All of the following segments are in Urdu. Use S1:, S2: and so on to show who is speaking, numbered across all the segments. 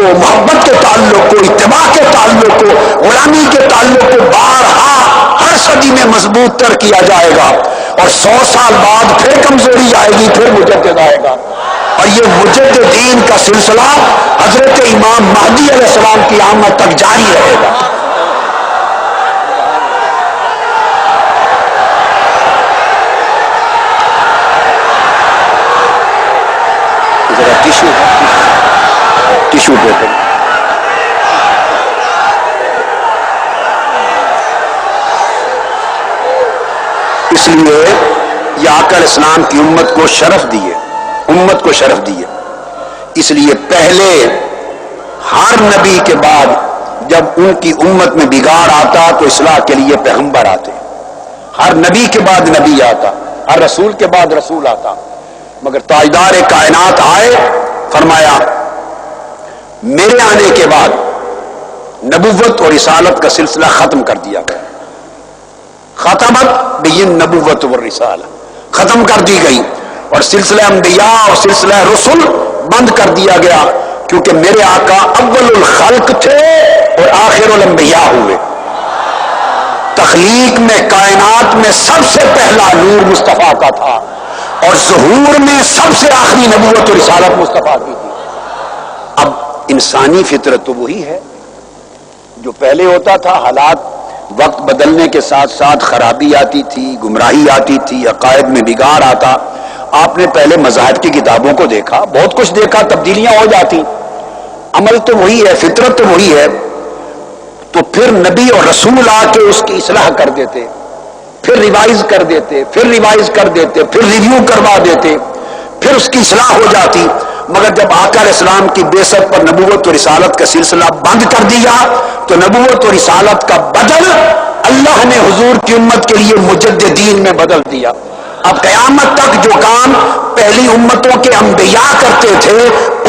S1: کو، محبت کے تعلق کو، اتباع کے تعلق کو، غلامی کے تعلق کو بارہا ہر صدی میں مضبوط تر کیا جائے گا، اور 100 سال بعد پھر کمزوری آئے گی، پھر مجدد آئے گا، اور یہ مجددین کا سلسلہ حضرت امام مہدی علیہ السلام کی آمد تک جاری رہے گا۔ ٹیشو پیپر اس لیے یہ آقا علیہ السلام کی امت کو شرف دیے، امت کو شرف دیے۔ اس لیے پہلے ہر نبی کے بعد جب ان کی امت میں بگاڑ آتا تو اصلاح کے لیے پیغمبر آتے، ہر نبی کے بعد نبی آتا، ہر رسول کے بعد رسول آتا، مگر تاجدار کائنات آئے، فرمایا میرے آنے کے بعد نبوت اور رسالت کا سلسلہ ختم کر دیا گیا، ختمت بین نبوت والرسالہ، ختم کر دی گئی، اور سلسلہ انبیاء اور سلسلہ رسل بند کر دیا گیا، کیونکہ میرے آقا اول الخلق تھے اور آخر الانبیاء ہوئے۔ تخلیق میں، کائنات میں سب سے پہلا نور مصطفیٰ کا تھا، اور ظہور میں سب سے آخری نبوت اور رسالت مصطفیٰ کی تھی۔ اب انسانی فطرت تو وہی ہے جو پہلے ہوتا تھا، حالات وقت بدلنے کے ساتھ ساتھ خرابی آتی تھی، گمراہی آتی تھی، عقائد میں بگاڑ آتا۔ آپ نے پہلے مذاہب کی کتابوں کو دیکھا، بہت کچھ دیکھا، تبدیلیاں ہو جاتی، عمل تو وہی ہے، فطرت تو وہی ہے، تو پھر نبی اور رسول آ کے اس کی اصلاح کر دیتے، پھر ریوائز کر دیتے، پھر ریوائز کر دیتے، پھر ریویو کروا دیتے، پھر اس کی اصلاح ہو جاتی۔ مگر جب آقا علیہ السلام کی بعثت پر نبوت و رسالت کا سلسلہ بند کر دیا تو نبوت و رسالت کا بدل اللہ نے حضور کی امت کے لیے مجددین میں بدل دیا۔ اب قیامت تک جو کام پہلی امتوں کے انبیاء کرتے تھے،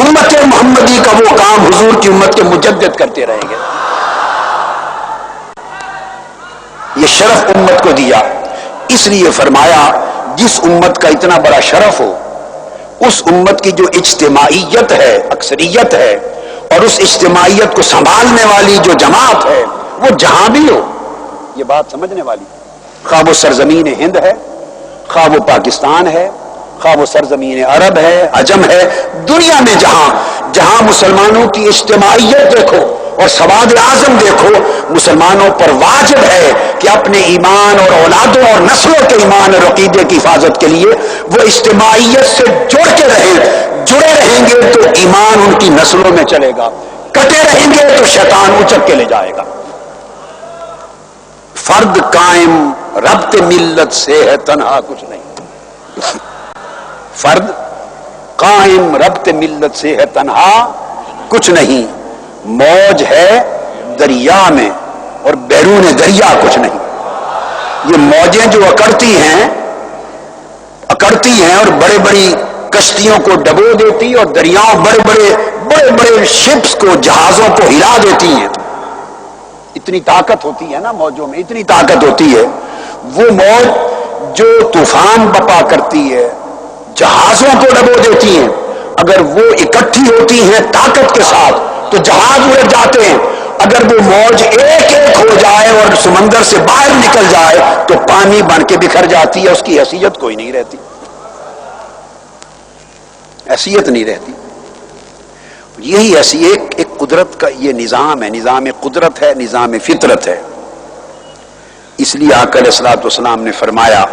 S1: امت محمدی کا وہ کام حضور کی امت کے مجدد کرتے رہیں گے۔ یہ شرف امت کو دیا، اس لیے فرمایا جس امت کا اتنا بڑا شرف ہو، اس امت کی جو اجتماعیت ہے، اکثریت ہے، اور اس اجتماعیت کو سنبھالنے والی جو جماعت ہے، وہ جہاں بھی ہو، یہ بات سمجھنے والی، خواہ وہ سرزمین ہند ہے، خواہ وہ پاکستان ہے، خواہ وہ سرزمین عرب ہے، عجم ہے، دنیا میں جہاں جہاں مسلمانوں کی اجتماعیت دیکھو اور سواد اعظم دیکھو، مسلمانوں پر واجب ہے کہ اپنے ایمان اور اولادوں اور نسلوں کے ایمان اور عقیدے کی حفاظت کے لیے وہ اجتماعیت سے جڑ کے رہیں۔ جڑے رہیں گے تو ایمان ان کی نسلوں میں چلے گا، کٹے رہیں گے تو شیطان اچک کے لے جائے گا۔ فرد قائم ربط ملت سے ہے تنہا کچھ نہیں، فرد قائم ربط ملت سے ہے تنہا کچھ نہیں، موج ہے دریا میں اور بیرون دریا کچھ نہیں۔ یہ موجیں جو اکڑتی ہیں اور بڑے بڑی کشتیوں کو ڈبو دیتی اور دریاؤں بڑے بڑے شپس کو، جہازوں کو ہلا دیتی ہیں، اتنی طاقت ہوتی ہے نا موجوں میں، اتنی طاقت ہوتی ہے۔ وہ موج جو طوفان بپا کرتی ہے، جہازوں کو ڈبو دیتی ہیں، اگر وہ اکٹھی ہوتی ہیں طاقت کے ساتھ تو جہاز الٹ جاتے ہیں۔ اگر وہ موج ایک ہو جائے اور سمندر سے باہر نکل جائے تو پانی بن کے بکھر جاتی ہے، اس کی حیثیت کوئی نہیں رہتی، حیثیت نہیں رہتی۔ یہی ایسی ایک قدرت کا یہ نظام ہے، نظام قدرت ہے، نظام فطرت ہے۔ اس لیے آقا علیہ الصلوۃ والسلام نے فرمایا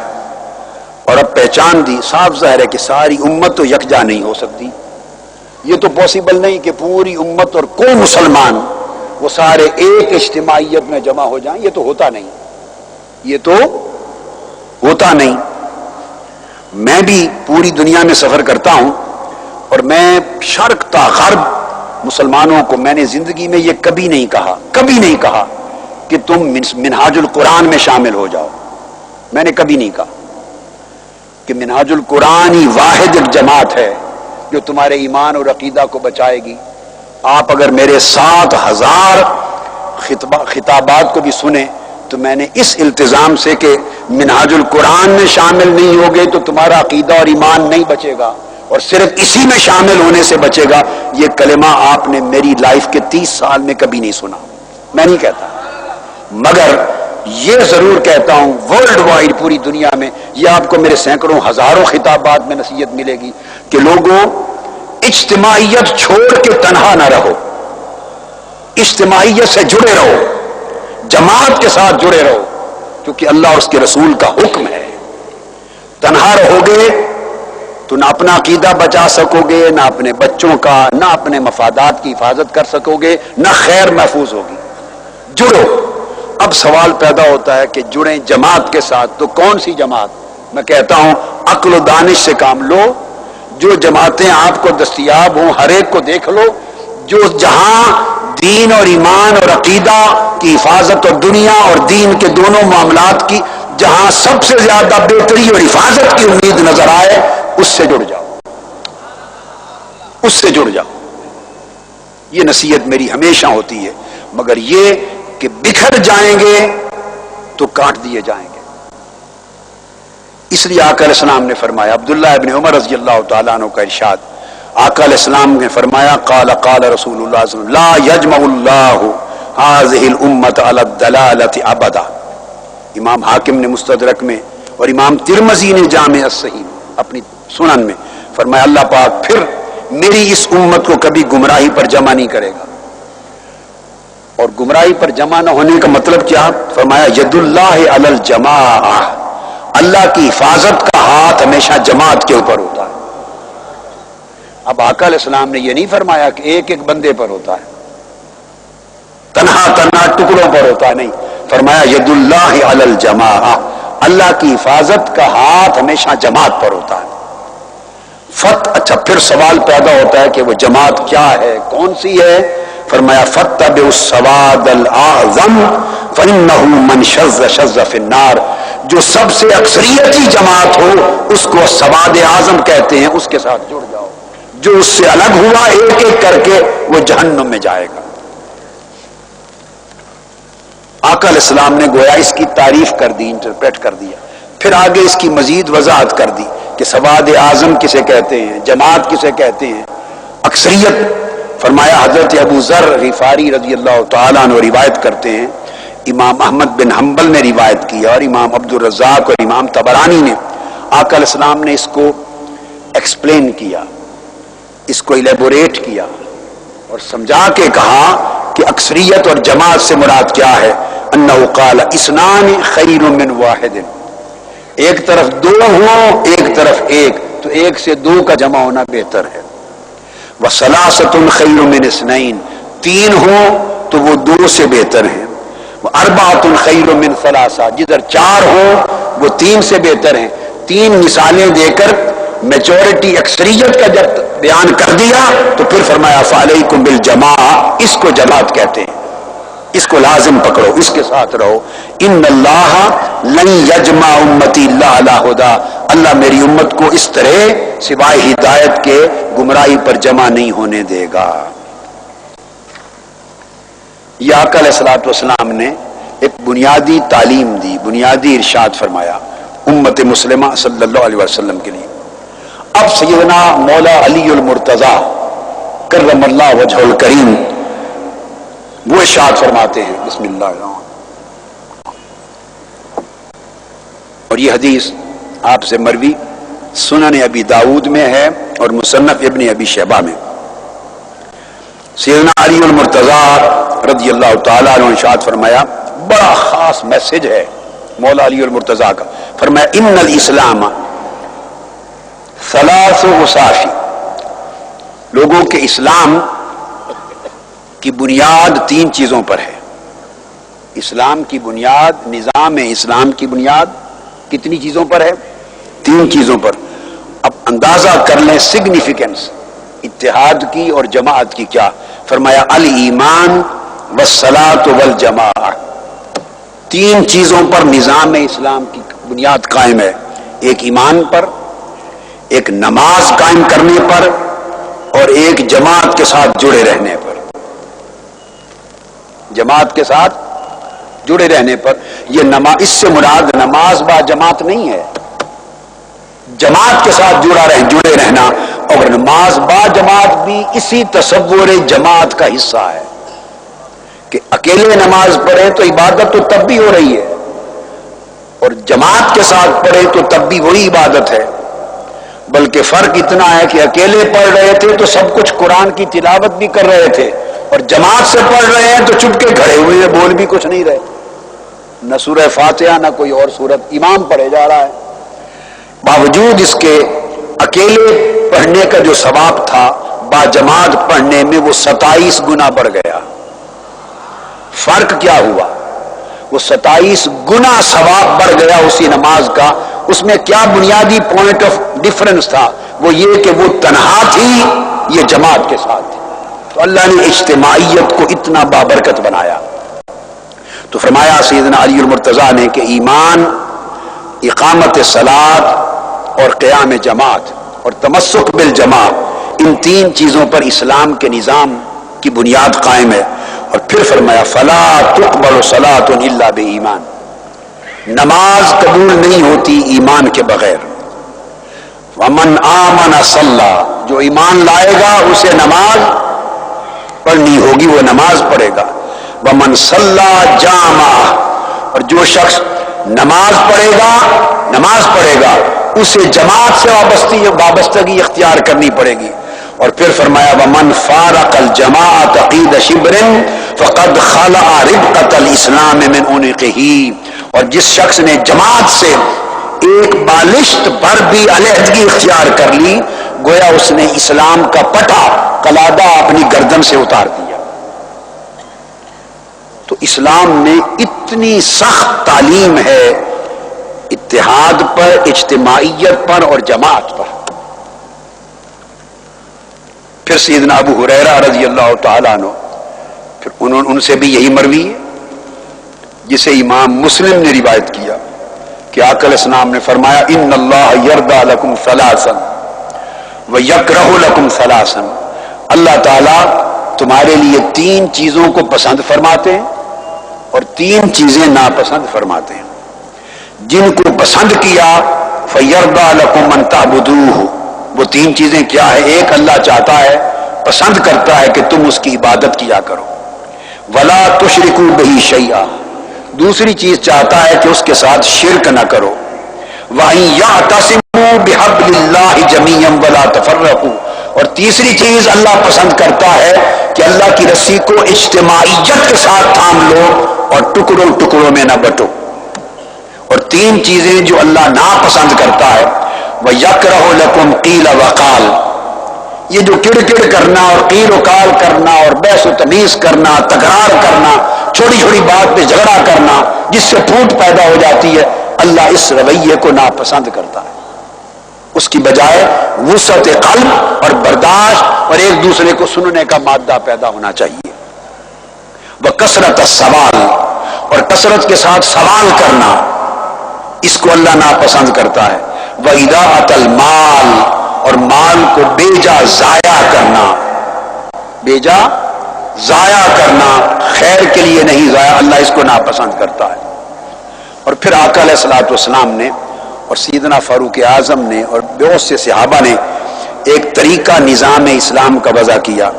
S1: اور اب پہچان دی، صاف ظاہر ہے کہ ساری امت تو یکجا نہیں ہو سکتی، یہ تو پاسبل نہیں کہ پوری امت اور کوئی مسلمان وہ سارے ایک اجتماعیت میں جمع ہو جائیں، یہ تو ہوتا نہیں، یہ تو ہوتا نہیں۔ میں بھی پوری دنیا میں سفر کرتا ہوں اور میں شرق تا غرب مسلمانوں کو میں نے زندگی میں یہ کبھی نہیں کہا کہ تم منہاج القرآن میں شامل ہو جاؤ، میں نے کبھی نہیں کہا کہ منہاج القرآن ہی واحد ایک جماعت ہے جو تمہارے ایمان اور عقیدہ کو بچائے گی۔ آپ اگر میرے 7,000 خطابات کو بھی سنیں تو میں نے اس التزام سے کہ منہاج القرآن میں شامل نہیں ہوگے تو تمہارا عقیدہ اور ایمان نہیں بچے گا، اور صرف اسی میں شامل ہونے سے بچے گا. یہ کلمہ آپ نے میری لائف کے 30 سال میں کبھی نہیں سنا. میں نہیں کہتا، مگر یہ ضرور کہتا ہوں ورلڈ وائڈ پوری دنیا میں یہ آپ کو میرے سینکڑوں ہزاروں خطابات میں نصیحت ملے گی کہ لوگوں اجتماعیت چھوڑ کے تنہا نہ رہو، اجتماعیت سے جڑے رہو، جماعت کے ساتھ جڑے رہو، کیونکہ اللہ اور اس کے رسول کا حکم ہے. تنہا رہو گے تو نہ اپنا عقیدہ بچا سکو گے، نہ اپنے بچوں کا، نہ اپنے مفادات کی حفاظت کر سکو گے، نہ خیر محفوظ ہوگی. جڑو. اب سوال پیدا ہوتا ہے کہ جڑیں جماعت کے ساتھ، تو کون سی جماعت؟ میں کہتا ہوں عقل و دانش سے کام لو. جو جماعتیں آپ کو دستیاب ہوں ہر ایک کو دیکھ لو، جو جہاں دین اور ایمان اور عقیدہ کی حفاظت اور دنیا اور دین کے دونوں معاملات کی جہاں سب سے زیادہ بہتری اور حفاظت کی امید نظر آئے، اس سے جڑ جاؤ، اس سے جڑ جاؤ. یہ نصیحت میری ہمیشہ ہوتی ہے. مگر یہ کہ بکھر جائیں گے تو کاٹ دیے جائیں گے. اس لیے آقا علیہ السلام نے فرمایا، عبداللہ ابن عمر رضی اللہ تعالیٰ عنہ کا ارشاد، آقا علیہ السلام نے فرمایا قال قال رسول اللہ صلی اللہ علیہ وسلم لا یجمع اللہ هذه الامة على الضلالة ابدا. امام حاکم نے مستدرک میں اور امام ترمذی نے جامع الصحیح اپنی سنن میں فرمایا اللہ پاک پھر میری اس امت کو کبھی گمراہی پر جمع نہیں کرے گا. اور گمراہی پر جمع نہ ہونے کا مطلب کیا؟ فرمایا ید اللہ علی الجماع، اللہ کی حفاظت کا ہاتھ ہمیشہ جماعت کے اوپر ہوتا ہے. اب آقا علیہ السلام نے یہ نہیں فرمایا کہ ایک ایک بندے پر ہوتا ہے، تنہا تنہا ٹکڑوں پر ہوتا ہے، نہیں. فرمایا ید اللہ علی الجماع، اللہ کی حفاظت کا ہاتھ ہمیشہ جماعت پر ہوتا ہے. اچھا پھر سوال پیدا ہوتا ہے کہ وہ جماعت کیا ہے، کون سی ہے؟ فرمایا فاتبعوا السواد الاعظم فانه من شذ شذ فی النار. جو سب سے اکثریتی جماعت ہو اس کو سواد اعظم کہتے ہیں، اس کے ساتھ جڑ جاؤ. جو اس سے الگ ہوا ایک ایک کر کے وہ جہنم میں جائے گا. آقا علیہ السلام نے گویا اس کی تعریف کر دی، انٹرپریٹ کر دیا. پھر آگے اس کی مزید وضاحت کر دی کہ سواد اعظم کسے کہتے ہیں، جماعت کسے کہتے ہیں، اکثریت. فرمایا حضرت ابو ذر غفاری رضی اللہ تعالیٰ عنہ روایت کرتے ہیں، امام احمد بن حنبل نے روایت کیا اور امام عبد الرزاق اور امام طبرانی نے، آقا علیہ السلام نے اس کو ایکسپلین کیا، اس کو ایلیبوریٹ کیا اور سمجھا کے کہا کہ اکثریت اور جماعت سے مراد کیا ہے. انہ قال اثنان خیر من واحد، ایک طرف دو ہوں ایک طرف ایک، تو ایک سے دو کا جمع ہونا بہتر ہے. وثلاثۃ خیر من اثنین، تین ہوں تو وہ دو سے بہتر ہیں. واربعۃ خیر من ثلاثہ، جدھر چار ہوں وہ تین سے بہتر ہیں. تین مثالیں دے کر میجورٹی اکثریت کا جب بیان کر دیا تو پھر فرمایا فعلیکم بالجماع، اس کو جماعت کہتے ہیں، اس کو لازم پکڑو، اس کے ساتھ رہو. ان اللہ لن یجمع امتی اللہ علی ہدی، اللہ میری امت کو اس طرح سوائے ہدایت کے گمراہی پر جمع نہیں ہونے دے گا. یہ آقا علیہ الصلوۃ والسلام نے ایک بنیادی تعلیم دی، بنیادی ارشاد فرمایا امت مسلمہ صلی اللہ علیہ وسلم کے لیے. اب سیدنا مولا علی المرتضیٰ کرم اللہ وجہ الکریم وہ ارشاد فرماتے ہیں، بسم اللہ الرحمن. اور یہ حدیث آپ سے مروی سنن ابی داود میں ہے اور مصنف ابن ابی شیبہ میں. سیدنا علی المرتضیٰ رضی اللہ تعالیٰ عنہ ارشاد فرمایا، بڑا خاص میسج ہے مولا علی المرتضیٰ کا. فرمایا ان الاسلام ثلاث وصافی، لوگوں کے اسلام کی بنیاد تین چیزوں پر ہے. اسلام کی بنیاد، نظام اسلام کی بنیاد کتنی چیزوں پر ہے؟ تین چیزوں پر. اب اندازہ کر لیں سگنیفیکنس اتحاد کی اور جماعت کی کیا. فرمایا الایمان والصلاۃ والجماعہ، تین چیزوں پر نظام اسلام کی بنیاد قائم ہے. ایک ایمان پر، ایک نماز قائم کرنے پر، اور ایک جماعت کے ساتھ جڑے رہنے پر. جماعت کے ساتھ جڑے رہنے پر. یہ نماز، اس سے مراد نماز با جماعت نہیں ہے، جماعت کے ساتھ جڑے رہنا اور نماز با جماعت بھی اسی تصور جماعت کا حصہ ہے کہ اکیلے نماز پڑھیں تو عبادت تو تب بھی ہو رہی ہے، اور جماعت کے ساتھ پڑھیں تو تب بھی وہی عبادت ہے، بلکہ فرق اتنا ہے کہ اکیلے پڑھ رہے تھے تو سب کچھ قرآن کی تلاوت بھی کر رہے تھے، اور جماعت سے پڑھ رہے ہیں تو چپ کے کھڑے ہوئے ہیں، بول بھی کچھ نہیں رہے، نہ سورہ فاتحہ نہ کوئی اور سورت، امام پڑھے جا رہا ہے۔ باوجود اس کے اکیلے پڑھنے کا جو ثواب تھا با جماعت پڑھنے میں وہ 27 گنا بڑھ گیا۔ فرق کیا ہوا؟ وہ 27 گنا ثواب بڑھ گیا اسی نماز کا۔ اس میں کیا بنیادی پوائنٹ آف ڈفرنس تھا؟ وہ یہ کہ وہ تنہا تھی، یہ جماعت کے ساتھ تھی، تو اللہ نے اجتماعیت کو اتنا بابرکت بنایا۔ تو فرمایا سیدنا علی المرتضیٰ نے کہ ایمان، اقامت صلاۃ اور قیام جماعت اور تمسک بالجماعت، ان تین چیزوں پر اسلام کے نظام کی بنیاد قائم ہے۔ اور پھر فرمایا فلا تقبل صلاۃ الا بایمان، نماز قبول نہیں ہوتی ایمان کے بغیر۔ ومن آمن صلی، جو ایمان لائے گا اسے نماز پڑھنی ہوگی، وہ نماز پڑھے گا۔ ومن صلی جامع، اور جو شخص نماز پڑھے گا اسے جماعت سے وابستگی اختیار کرنی پڑے گی۔ اور پھر فرمایا ومن فارق الجماعۃ قید شبر فقد خلع ربقۃ الاسلام من عنقہ، اور جس شخص نے جماعت سے ایک بالشت پر بھی علیحدگی اختیار کر لی، گویا اس نے اسلام کا پٹا قلادہ اپنی گردن سے اتار دیا۔ تو اسلام میں اتنی سخت تعلیم ہے اتحاد پر، اجتماعیت پر اور جماعت پر۔ پھر سیدنا ابو ہریرہ رضی اللہ تعالیٰ عنہ، پھر ان سے بھی یہی مروی ہے جسے امام مسلم نے روایت کیا کہ آقا علیہ السلام نے فرمایا ان اللہ یرضی لکم ثلاثا ویکرہ لکم ثلاثا، اللہ تعالیٰ تمہارے لیے 3 چیزوں کو پسند فرماتے ہیں اور 3 چیزیں ناپسند فرماتے ہیں۔ جن کو پسند کیا فیرضی لکم ان تعبدوہ، وہ 3 چیزیں کیا ہے؟ ایک، اللہ چاہتا ہے، پسند کرتا ہے کہ تم اس کی عبادت کیا کرو، ولا تشرکوا بہ شیئا، دوسری چیز چاہتا ہے کہ اس کے ساتھ شرک نہ کرو، وَإِن يَعْتَصِمُوا بِحَبْلِ اللَّهِ جَمِيعًا وَلَا تَفَرَّقُوا، اور تیسری چیز اللہ پسند کرتا ہے کہ اللہ کی رسی کو اجتماعیت کے ساتھ تھام لو اور ٹکڑوں ٹکڑوں میں نہ بٹو۔ اور 3 چیزیں جو اللہ ناپسند کرتا ہے، وَيَكْرَهُ لَكُمْ قِيلَ وَقَالَ، یہ جو کڑ کرنا اور قیل و قال کرنا اور بحث و تمیز کرنا، تکرار کرنا، چھوٹی چھوٹی بات پہ جھگڑا کرنا جس سے پھوٹ پیدا ہو جاتی ہے، اللہ اس رویے کو ناپسند کرتا ہے۔ اس کی بجائے وسعت قلب اور برداشت اور ایک دوسرے کو سننے کا مادہ پیدا ہونا چاہیے۔ وکثرت السوال، اور کثرت کے ساتھ سوال کرنا، اس کو اللہ ناپسند کرتا ہے۔ وَإِضَاعَةَ الْمَالِ، اور مال کو بیجا ضائع کرنا، بیجا ضائع کرنا، خیر کے لیے نہیں ضائع، اللہ اس کو ناپسند کرتا ہے۔ اور پھر آقا علیہ الصلوۃ والسلام نے اور سیدنا فاروق اعظم نے اور بہت سے صحابہ نے ایک طریقہ نظام اسلام کا وضع کیا،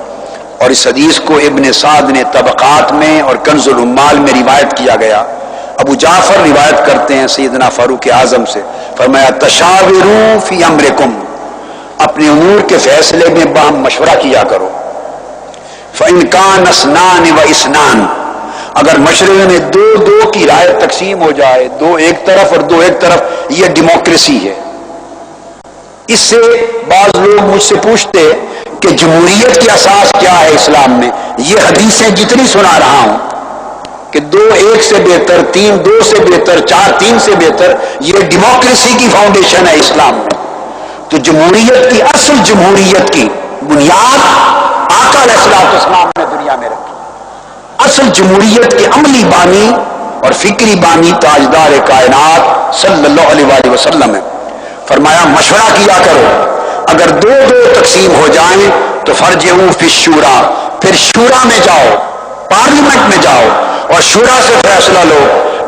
S1: اور اس حدیث کو ابن سعد نے طبقات میں اور کنز العمال میں روایت کیا گیا۔ ابو جعفر روایت کرتے ہیں سیدنا فاروق اعظم سے، فرمایا تشاوروا فی امرکم، اپنے امور کے فیصلے میں باہم مشورہ کیا کرو۔ فإن كان اثنان واثنان، اگر مشورے میں 2 کی رائے تقسیم ہو جائے، 2 ایک طرف اور 2 ایک طرف، یہ ڈیموکریسی ہے۔ اس سے بعض لوگ مجھ سے پوچھتے کہ جمہوریت کی اساس کیا ہے اسلام میں؟ یہ حدیثیں جتنی سنا رہا ہوں کہ 2 ایک سے بہتر، 3 2 سے بہتر، 4 3 سے بہتر، یہ ڈیموکریسی کی فاؤنڈیشن ہے اسلام میں۔ تو جمہوریت کی، اصل جمہوریت کی بنیاد آقا علیہ السلام نے دنیا میں رکھی۔ اصل جمہوریت کے عملی بانی اور فکری بانی تاجدار کائنات صلی اللہ علیہ وآلہ وسلم ہے۔ فرمایا مشورہ کیا کرو، اگر 2 تقسیم ہو جائیں تو فرجعوا فی الشورى، پھر شورا میں جاؤ، پارلیمنٹ میں جاؤ اور شورا سے فیصلہ لو۔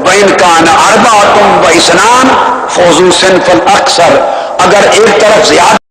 S1: وَإِن كَانَ أَرْبَعَةٌ وَإِثْنَانَ فَوْزُوا صِنْفَ الْأَكْثَرَ، اگر ایک طرف زیادہ